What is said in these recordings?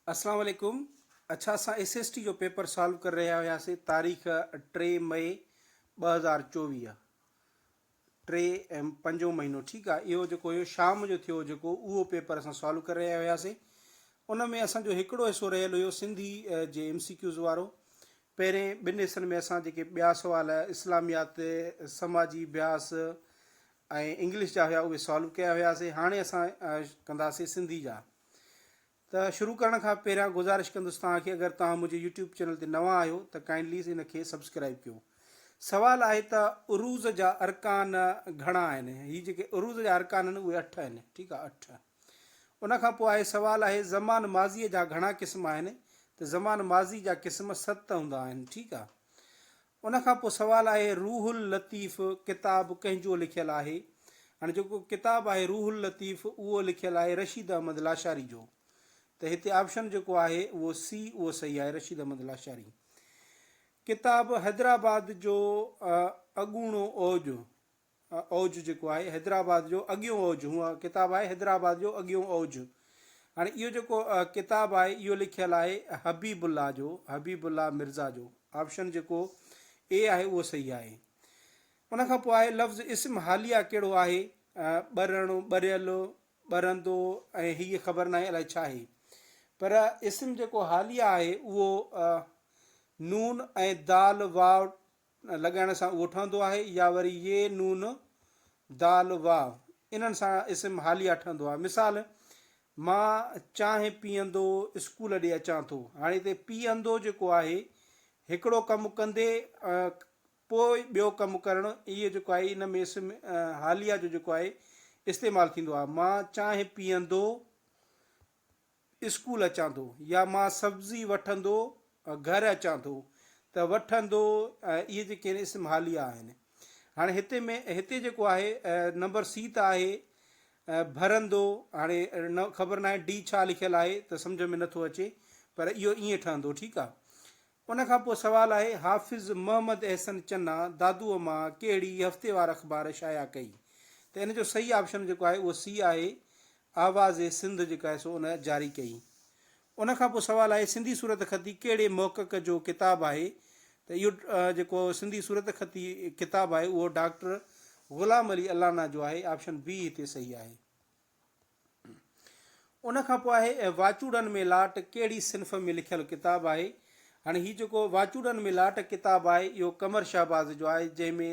अस्सलाम वालेकुम। अच्छा, असां SST जो पेपर सॉल्व करे रहिया हुआसीं। तारीख़ 3 मई 2024, 3 ऐं 5 महीनो। ठीकु आहे। इहो जेको हुयो शाम जो थियो जेको उहो पेपर असां सॉल्व करे रहिया हुआसीं। उन में असांजो हिकिड़ो हिसो रहियल हुयो सिंधी जे MCQs वारो। पहिरें 2 हिसनि में असां जेके ॿिया सुवाल इस्लामियात, समाजी अभ्यास ऐं इंग्लिश जा हुआ उहे सॉल्व कया हुआसीं। हाणे असां कंदासीं सिंधी जा। त शुरू करण खां पहिरियां गुज़ारिश कंदुसि तव्हांखे, अगरि तव्हां मुंहिंजे यूट्यूब चैनल ते नवां आहियो त काइंडली इनखे सब्सक्राइब कयो। सुवालु आहे त उरूज़ जा अरकान घणा आहिनि। हीअ जेके उरूज़ जा अरकान आहिनि उहे 8 आहिनि। ठीकु आहे, 8। उनखां पोइ आहे सुवालु आहे ज़मान माज़ीअ जा घणा क़िस्म आहिनि। त ज़मान माज़ी जा क़िस्म 7 हूंदा आहिनि। ठीकु आहे। उनखां पोइ सुवालु आहे रूहुल लतीफ़ किताबु कंहिंजो लिखियलु आहे। हाणे जेको किताबु आहे रूहुल लतीफ़ उहो लिखियलु आहे रशीद अहमद लाशारी जो। त हिते ऑप्शन जेको आहे उहो सी, उहो सही आहे, रशीद अहमद लाशारी। किताबु हैदराबाद जो अॻूणो औज, औज जेको आहे हैदराबाद जो अॻियों औज, हूअ किताबु आहे हैदराबाद जो अॻियों औज। हाणे इहो जेको किताबु आहे इहो लिखियलु आहे हबीबुल्ला जो, हबीबुल्ला मिर्ज़ा जो। ऑप्शन जेको ए आहे उहो सही आहे। उनखां पोइ आहे लफ़्ज़ इस्म हालिया कहिड़ो आहे। ॿरणु, ॿरियल, ॿरंदो ऐं हीअ ख़बर न आहे अलाए छा आहे। पर इस्म जेको हालिया आहे उहो नून ऐं दाल वाव लॻाइण सां उहो ठहंदो आहे, या वरी ये नून दाल वाव इन्हनि सां इस्म हालिया ठहंदो आहे। मिसाल, मां चांहि पीअंदो स्कूल ॾे अचां थो। हाणे हिते पीअंदो जेको आहे हिकिड़ो कमु कंदे पोइ ॿियो कमु करणु, इहो जेको आहे इन में इस्म हालिया जो जेको आहे इस्तेमालु थींदो आहे। मां चांहि पीअंदो स्कूल अचां थो, या मां सब्ज़ी वठंदो घर अचां थो। त वठंदो इहे जेके आहिनि इस्म हालिया आहिनि। हाणे हिते जेको आहे नंबर सी त आहे भरंदो। हाणे न ख़बर न आहे डी छा लिखियलु आहे त सम्झ में नथो अचे, पर इहो ईअं ठहंदो। ठीकु आहे। उनखां पोइ सुवालु आहे हाफ़िज़ मोहम्मद अहसन चन्ना दादूअ मां कहिड़ी हफ़्तेवार अख़बार शाया कई। त इन जो सही ऑप्शन जेको आहे उहो सी आहे, आवाज़ सिंध जेका आहे सो उन जारी कई। उनखां पोइ सुवालु आहे सिंधी सूरत ख़ती कहिड़े मौक़क़ जो किताबु आहे। त इहो जेको सिंधी सूरत ख़ती किताबु आहे उहो डॉक्टर ग़ुलाम अली अलाना जो आहे। ऑप्शन बी हिते सही आहे। उनखां पोइ आहे वाचूड़नि में लाट कहिड़ी सिन्फ़ में लिखियलु किताबु आहे। हाणे हीअ जेको वाचूड़नि में लाट किताबु आहे इहो कमर शहबाज़ जो आहे, जंहिंमें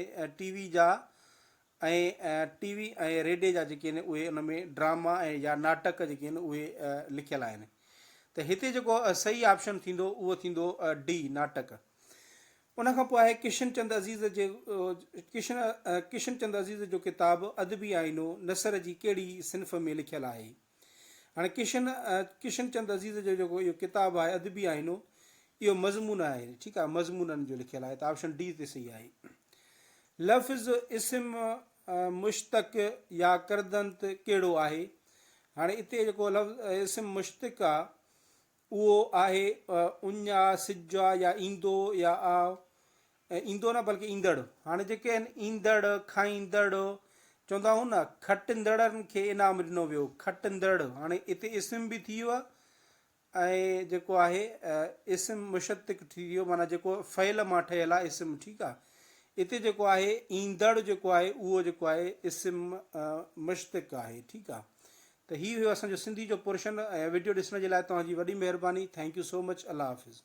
टीवी ऐं रेडियो जा जेके आहिनि उहे उन में ड्रामा ऐं या नाटक जेके आहिनि उहे लिखियलु आहिनि। त हिते जेको सही ऑप्शन थींदो उहो थींदो डी, नाटक। उनखां पोइ आहे किशन चंद अज़ीज़ जो किताबु अदबी आईनो नसर जी कहिड़ी सिन्फ़ में लिखियलु आहे। हाणे किशन चंद अज़ीज़ जो जेको इहो किताबु आहे अदबी आईनो इहो मज़मून आहे। ठीकु आहे, मज़मूननि जो लिखियलु आहे। त ऑप्शन डी ते सही आहे। लफ़्ज़ इस्म मुश्तक या करदंत कहिड़ो आहे। हाणे हिते जेको लफ़्ज़ इस्म मुश्तक आहे उहो आहे उञा, सिजा, या ईंदो, या ईंदो न बल्कि ईंदड़। हाणे जेके आहिनि ईंदड़, खाईंदड़, चवंदा आहियूं न खटंदड़नि खे इनाम ॾिनो वियो, खटंदड़। हाणे हिते इस्म बि थी वियो ऐं जेको आहे इस्म मुश्तक थी वियो, माना जेको फ़इल मां ठहियलु आहे इस्म। ठीकु आहे। हिते जेको आहे ईंदड़ जेको आहे उहो जेको आहे इस्म मुश्तक आहे। ठीकु आहे। त हीअ हुयो असांजो सिंधी जो पोर्शन। ऐं वीडियो ॾिसण जे लाइ तव्हांजी वॾी महिरबानी। Thank you so much. अल्लाह हाफ़िज़।